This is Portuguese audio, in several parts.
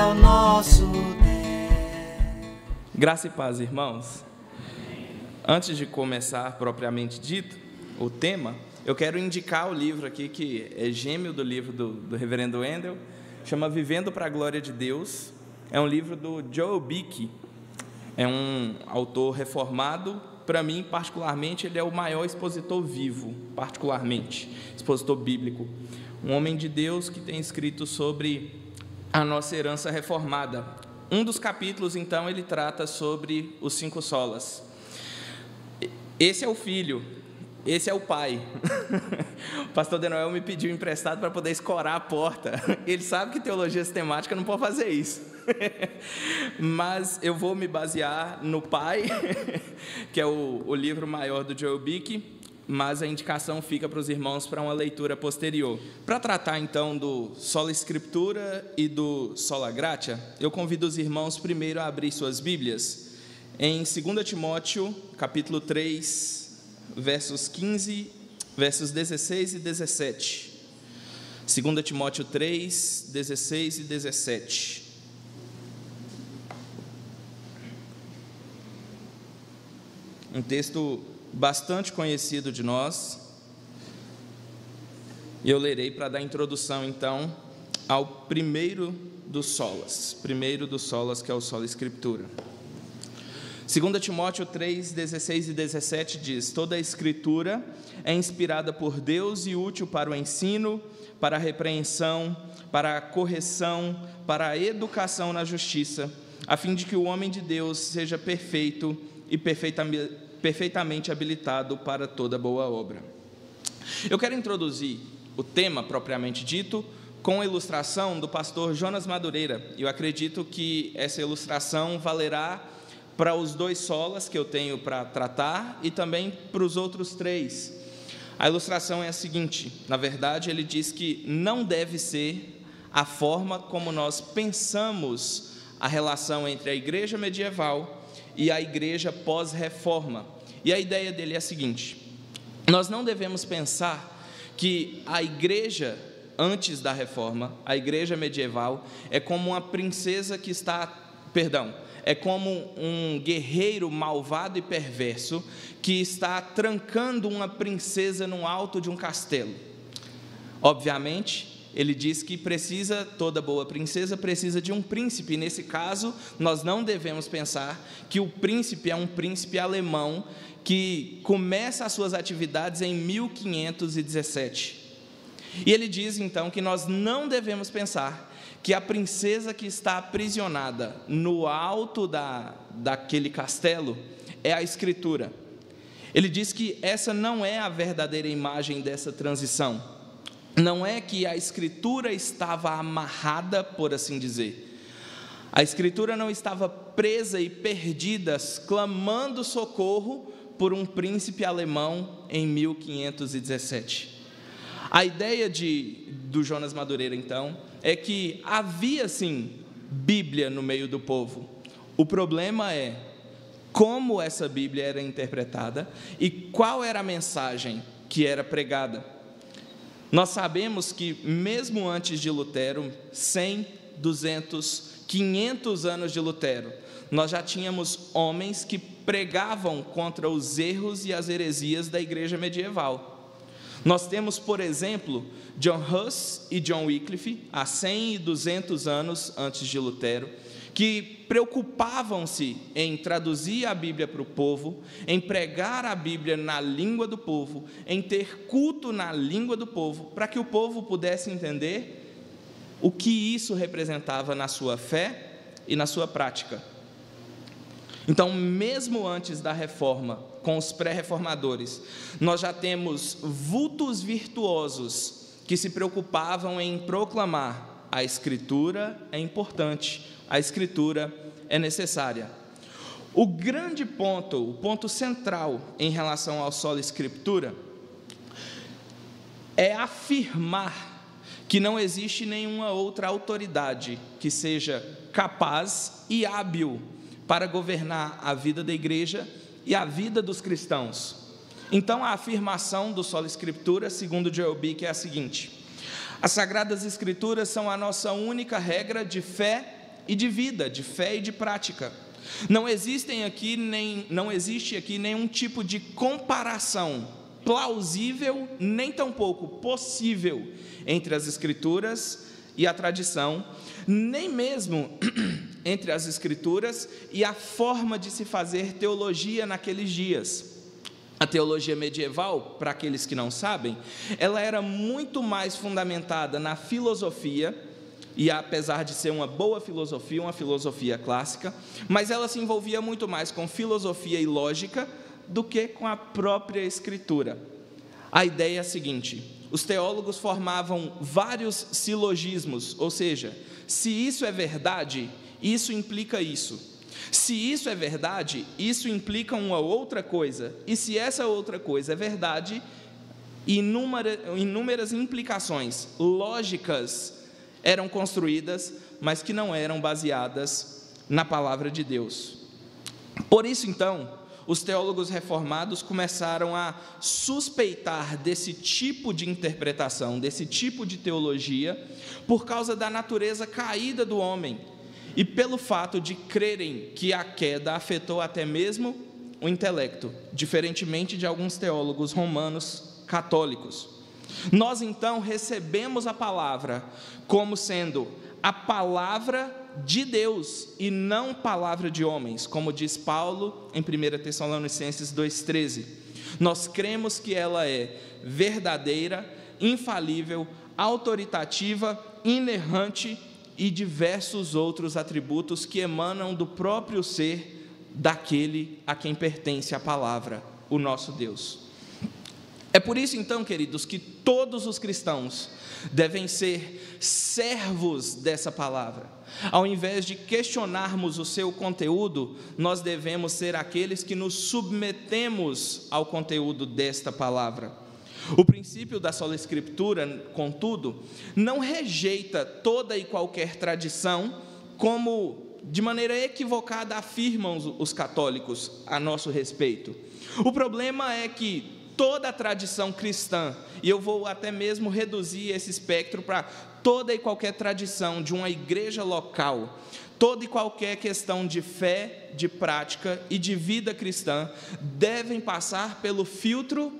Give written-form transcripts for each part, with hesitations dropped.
o nosso Deus. Graça e paz, irmãos. Antes de começar propriamente dito o tema, eu quero indicar o livro aqui, que é gêmeo do livro do reverendo Wendel, chama Vivendo para a Glória de Deus. É um livro do Joel Beeke, é um autor reformado. Para mim, particularmente, ele é o maior expositor vivo, particularmente, expositor bíblico. Um homem de Deus que tem escrito sobre a nossa herança reformada. Um dos capítulos, então, ele trata sobre os 5 solas. Esse é o filho, esse é o pai. O pastor Denoel me pediu emprestado para poder escorar a porta. Ele sabe que teologia sistemática não pode fazer isso. Mas eu vou me basear no pai, que é o livro maior do Joel Beeke, mas a indicação fica para os irmãos para uma leitura posterior. Para tratar, então, do Sola Scriptura e do Sola Gratia, eu convido os irmãos primeiro a abrir suas Bíblias em 2 Timóteo, capítulo 3, versos 16 e 17. 2 Timóteo 3, 16 e 17. Um texto bastante conhecido de nós. E eu lerei para dar introdução, então, ao primeiro dos solas, que é o Sola Scriptura. 2 Timóteo 3, 16 e 17 diz: toda a Escritura é inspirada por Deus e útil para o ensino, para a repreensão, para a correção, para a educação na justiça, a fim de que o homem de Deus seja perfeito e perfeitamente habilitado para toda boa obra. Eu quero introduzir o tema propriamente dito com a ilustração do pastor Jonas Madureira. Eu acredito que essa ilustração valerá para os 2 solas que eu tenho para tratar e também para os outros 3. A ilustração é a seguinte: na verdade, ele diz que não deve ser a forma como nós pensamos a relação entre a igreja medieval e a igreja pós-reforma. E a ideia dele é a seguinte: nós não devemos pensar que a igreja antes da reforma, a igreja medieval, é como uma princesa que é como um guerreiro malvado e perverso que está trancando uma princesa no alto de um castelo. Obviamente, ele diz que toda boa princesa precisa de um príncipe, e nesse caso, nós não devemos pensar que o príncipe é um príncipe alemão que começa as suas atividades em 1517. E ele diz, então, que nós não devemos pensar que a princesa que está aprisionada no alto daquele castelo é a Escritura. Ele diz que essa não é a verdadeira imagem dessa transição. Não é que a Escritura estava amarrada, por assim dizer. A Escritura não estava presa e perdida, clamando socorro por um príncipe alemão em 1517. A ideia do Jonas Madureira, então, é que havia, sim, Bíblia no meio do povo. O problema é como essa Bíblia era interpretada e qual era a mensagem que era pregada. Nós sabemos que, mesmo antes de Lutero, 100, 200, 500 anos de Lutero, nós já tínhamos homens que pregavam contra os erros e as heresias da igreja medieval. Nós temos, por exemplo, John Huss e John Wycliffe, há 100 e 200 anos antes de Lutero, que preocupavam-se em traduzir a Bíblia para o povo, em pregar a Bíblia na língua do povo, em ter culto na língua do povo, para que o povo pudesse entender o que isso representava na sua fé e na sua prática. Então, mesmo antes da reforma, com os pré-reformadores, nós já temos vultos virtuosos que se preocupavam em proclamar: a Escritura é importante, a Escritura é necessária. O grande ponto, o ponto central em relação ao Sola Scriptura, é afirmar que não existe nenhuma outra autoridade que seja capaz e hábil para governar a vida da igreja e a vida dos cristãos. Então, a afirmação do Sola Scriptura, segundo Joel Beeke, é a seguinte: as Sagradas Escrituras são a nossa única regra de fé e de vida, de fé e de prática. Não existe aqui nenhum tipo de comparação plausível, nem tampouco possível entre as Escrituras e a tradição, nem mesmo entre as Escrituras e a forma de se fazer teologia naqueles dias. A teologia medieval, para aqueles que não sabem, ela era muito mais fundamentada na filosofia, e apesar de ser uma boa filosofia, uma filosofia clássica, mas ela se envolvia muito mais com filosofia e lógica do que com a própria Escritura. A ideia é a seguinte: os teólogos formavam vários silogismos, ou seja, se isso é verdade, isso implica isso. Se isso é verdade, isso implica uma outra coisa, e se essa outra coisa é verdade, inúmeras implicações lógicas eram construídas, mas que não eram baseadas na palavra de Deus. Por isso, então, os teólogos reformados começaram a suspeitar desse tipo de interpretação, desse tipo de teologia, por causa da natureza caída do homem, e pelo fato de crerem que a queda afetou até mesmo o intelecto, diferentemente de alguns teólogos romanos católicos. Nós então recebemos a palavra como sendo a palavra de Deus e não palavra de homens, como diz Paulo em 1 Tessalonicenses 2,13. Nós cremos que ela é verdadeira, infalível, autoritativa, inerrante e diversos outros atributos que emanam do próprio ser daquele a quem pertence a palavra, o nosso Deus. É por isso então, queridos, que todos os cristãos devem ser servos dessa palavra. Ao invés de questionarmos o seu conteúdo, nós devemos ser aqueles que nos submetemos ao conteúdo desta palavra. O princípio da sola escritura, contudo, não rejeita toda e qualquer tradição, como de maneira equivocada afirmam os católicos a nosso respeito. O problema é que toda a tradição cristã, e eu vou até mesmo reduzir esse espectro para toda e qualquer tradição de uma igreja local, toda e qualquer questão de fé, de prática e de vida cristã, devem passar pelo filtro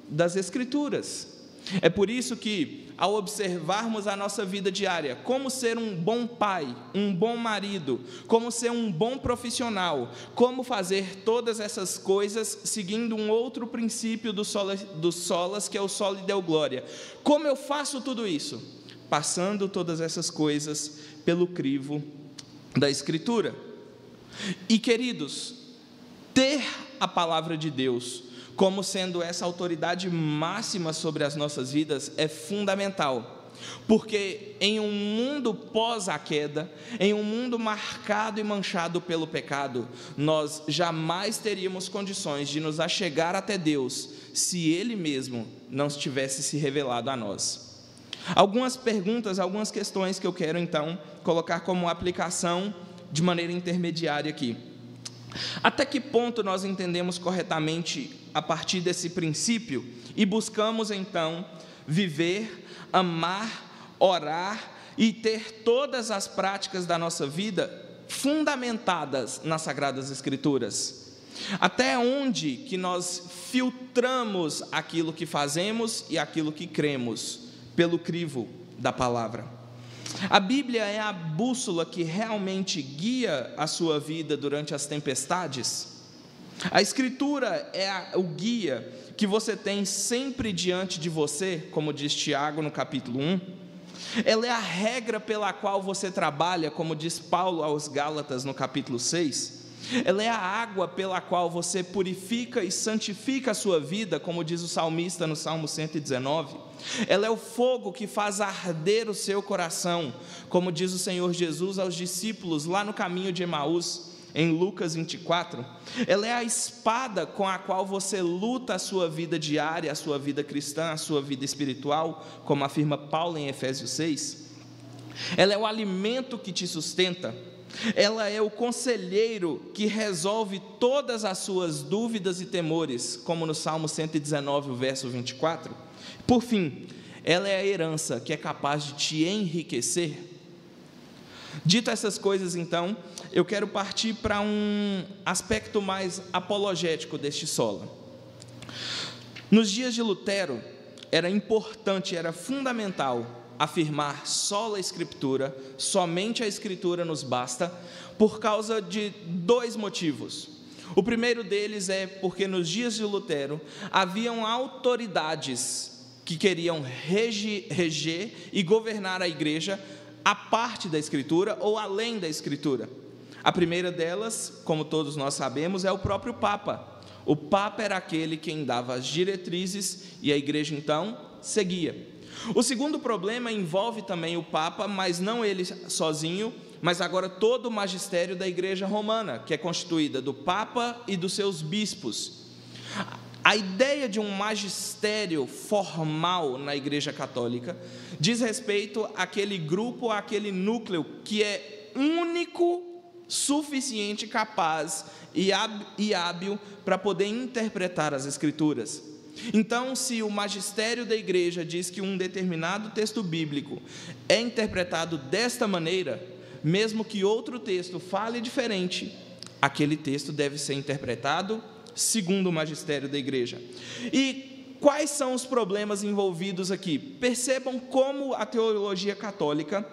das Escrituras. É por isso que, ao observarmos a nossa vida diária, como ser um bom pai, um bom marido, como ser um bom profissional, como fazer todas essas coisas seguindo um outro princípio do solas, que é o soli deo gloria. Como eu faço tudo isso? Passando todas essas coisas pelo crivo da Escritura. E, queridos, ter a palavra de Deus como sendo essa autoridade máxima sobre as nossas vidas é fundamental, porque em um mundo pós a queda, em um mundo marcado e manchado pelo pecado, nós jamais teríamos condições de nos achegar até Deus, se Ele mesmo não tivesse se revelado a nós. Algumas perguntas, algumas questões que eu quero então colocar como aplicação de maneira intermediária aqui. Até que ponto nós entendemos corretamente a partir desse princípio e buscamos então viver, amar, orar e ter todas as práticas da nossa vida fundamentadas nas Sagradas Escrituras? Até onde que nós filtramos aquilo que fazemos e aquilo que cremos pelo crivo da palavra? A Bíblia é a bússola que realmente guia a sua vida durante as tempestades? A Escritura é o guia que você tem sempre diante de você, como diz Tiago no capítulo 1? Ela é a regra pela qual você trabalha, como diz Paulo aos Gálatas no capítulo 6? Ela é a água pela qual você purifica e santifica a sua vida, como diz o salmista no Salmo 119. Ela é o fogo que faz arder o seu coração, como diz o Senhor Jesus aos discípulos lá no caminho de Emaús, em Lucas 24. Ela é a espada com a qual você luta a sua vida diária, a sua vida cristã, a sua vida espiritual, como afirma Paulo em Efésios 6. Ela é o alimento que te sustenta. Ela é o conselheiro que resolve todas as suas dúvidas e temores, como no Salmo 119, o verso 24. Por fim, ela é a herança que é capaz de te enriquecer. Dito essas coisas, então, eu quero partir para um aspecto mais apologético deste sola. Nos dias de Lutero, era importante, era fundamental afirmar sola Escritura, somente a Escritura nos basta, por causa de dois motivos. O primeiro deles é porque nos dias de Lutero haviam autoridades que queriam reger e governar a igreja a parte da Escritura ou além da Escritura. A primeira delas, como todos nós sabemos, é o próprio Papa. O Papa era aquele quem dava as diretrizes e a igreja então seguia. O segundo problema envolve também o Papa, mas não ele sozinho, mas agora todo o magistério da Igreja Romana, que é constituída do Papa e dos seus bispos. A ideia de um magistério formal na Igreja Católica diz respeito àquele grupo, àquele núcleo que é único, suficiente, capaz e hábil para poder interpretar as Escrituras. Então, se o magistério da igreja diz que um determinado texto bíblico é interpretado desta maneira, mesmo que outro texto fale diferente, aquele texto deve ser interpretado segundo o magistério da igreja. E quais são os problemas envolvidos aqui? Percebam como a teologia católica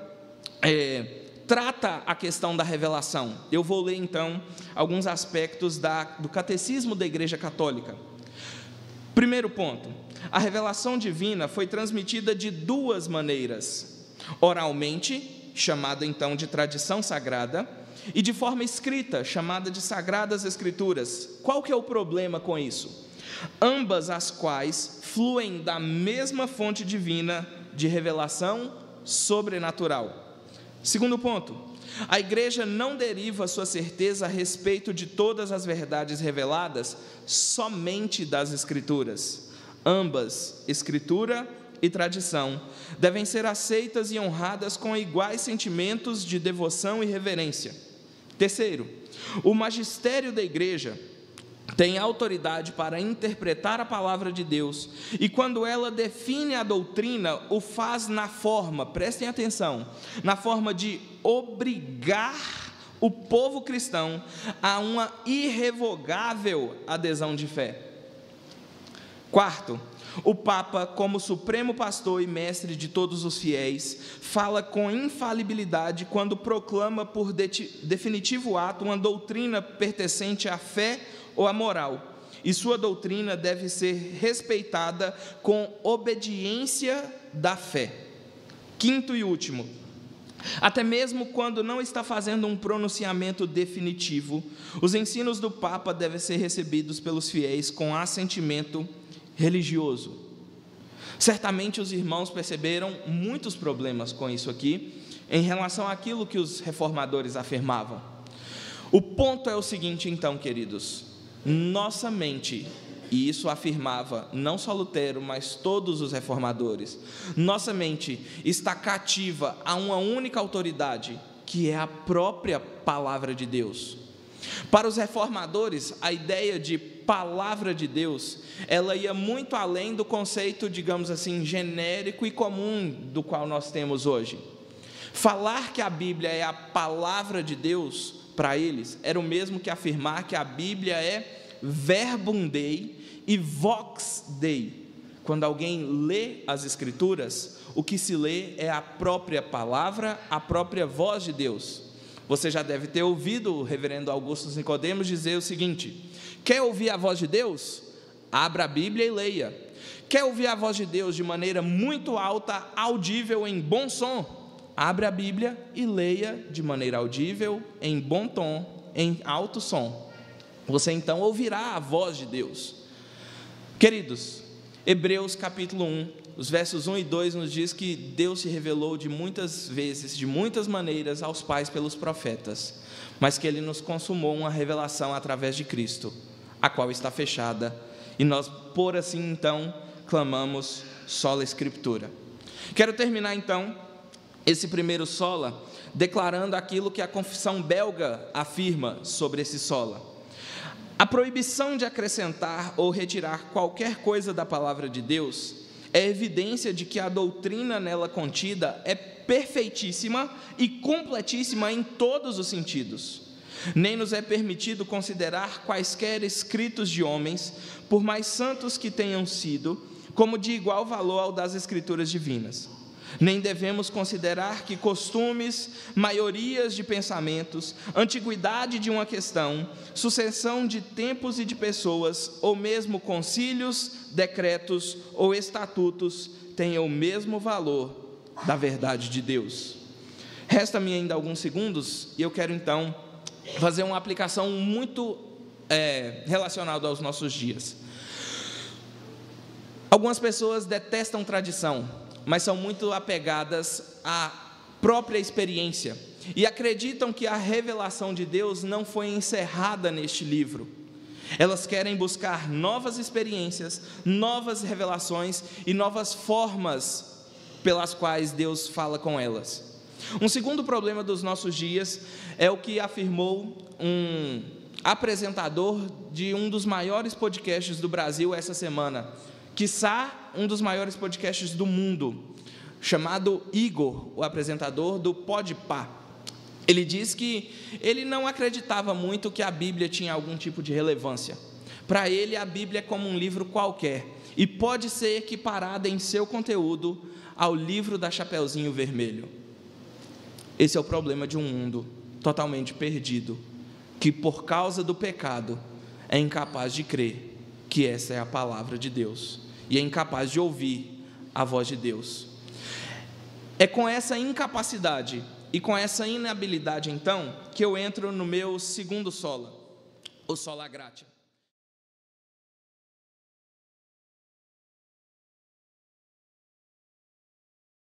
trata a questão da revelação. Eu vou ler então alguns aspectos do catecismo da Igreja Católica. Primeiro ponto: a revelação divina foi transmitida de duas maneiras: oralmente, chamada então de tradição sagrada, e de forma escrita, chamada de Sagradas Escrituras. Qual que é o problema com isso? Ambas as quais fluem da mesma fonte divina de revelação sobrenatural. Segundo ponto: a igreja não deriva sua certeza a respeito de todas as verdades reveladas somente das Escrituras. Ambas, Escritura e tradição, devem ser aceitas e honradas com iguais sentimentos de devoção e reverência. Terceiro, o magistério da igreja tem autoridade para interpretar a palavra de Deus, e quando ela define a doutrina, o faz na forma, prestem atenção, na forma de obrigar o povo cristão a uma irrevogável adesão de fé. Quarto, o Papa, como supremo pastor e mestre de todos os fiéis, fala com infalibilidade quando proclama por definitivo ato uma doutrina pertencente à fé ou à moral, e sua doutrina deve ser respeitada com obediência da fé. Quinto e último, até mesmo quando não está fazendo um pronunciamento definitivo, os ensinos do Papa devem ser recebidos pelos fiéis com assentimento religioso. Certamente os irmãos perceberam muitos problemas com isso aqui, em relação àquilo que os reformadores afirmavam. O ponto é o seguinte, então, queridos: nossa mente, e isso afirmava não só Lutero, mas todos os reformadores, nossa mente está cativa a uma única autoridade, que é a própria palavra de Deus. Para os reformadores, a ideia de palavra de Deus, ela ia muito além do conceito, digamos assim, genérico e comum do qual nós temos hoje. Falar que a Bíblia é a palavra de Deus, para eles, era o mesmo que afirmar que a Bíblia é verbum Dei e vox Dei. Quando alguém lê as Escrituras, o que se lê é a própria palavra, a própria voz de Deus. Você já deve ter ouvido o reverendo Augusto Nicodemos dizer o seguinte: quer ouvir a voz de Deus? Abra a Bíblia e leia. Quer ouvir a voz de Deus de maneira muito alta, audível, em bom som? Abra a Bíblia e leia de maneira audível, em bom tom, em alto som. Você então ouvirá a voz de Deus. Queridos, Hebreus capítulo 1, os versos 1 e 2 nos diz que Deus se revelou de muitas vezes, de muitas maneiras aos pais pelos profetas, mas que Ele nos consumou uma revelação através de Cristo, a qual está fechada, e nós, por assim então, clamamos sola Escritura. Quero terminar então esse primeiro sola declarando aquilo que a confissão belga afirma sobre esse sola. A proibição de acrescentar ou retirar qualquer coisa da palavra de Deus é evidência de que a doutrina nela contida é perfeitíssima e completíssima em todos os sentidos. Nem nos é permitido considerar quaisquer escritos de homens, por mais santos que tenham sido, como de igual valor ao das Escrituras divinas. Nem devemos considerar que costumes, maiorias de pensamentos, antiguidade de uma questão, sucessão de tempos e de pessoas, ou mesmo concílios, decretos ou estatutos, tenham o mesmo valor da verdade de Deus. Resta-me ainda alguns segundos e eu quero então fazer uma aplicação muito relacionada aos nossos dias. Algumas pessoas detestam tradição, mas são muito apegadas à própria experiência e acreditam que a revelação de Deus não foi encerrada neste livro. Elas querem buscar novas experiências, novas revelações e novas formas pelas quais Deus fala com elas. Um segundo problema dos nossos dias é o que afirmou um apresentador de um dos maiores podcasts do Brasil essa semana, quiçá um dos maiores podcasts do mundo, chamado Igor, o apresentador do Podpah. Ele diz que ele não acreditava muito que a Bíblia tinha algum tipo de relevância. Para ele, a Bíblia é como um livro qualquer e pode ser equiparada em seu conteúdo ao livro da Chapeuzinho Vermelho. Esse é o problema de um mundo totalmente perdido, que por causa do pecado é incapaz de crer que essa é a palavra de Deus e é incapaz de ouvir a voz de Deus. É com essa incapacidade e com essa inabilidade, então, que eu entro no meu segundo sola, o sola gratia.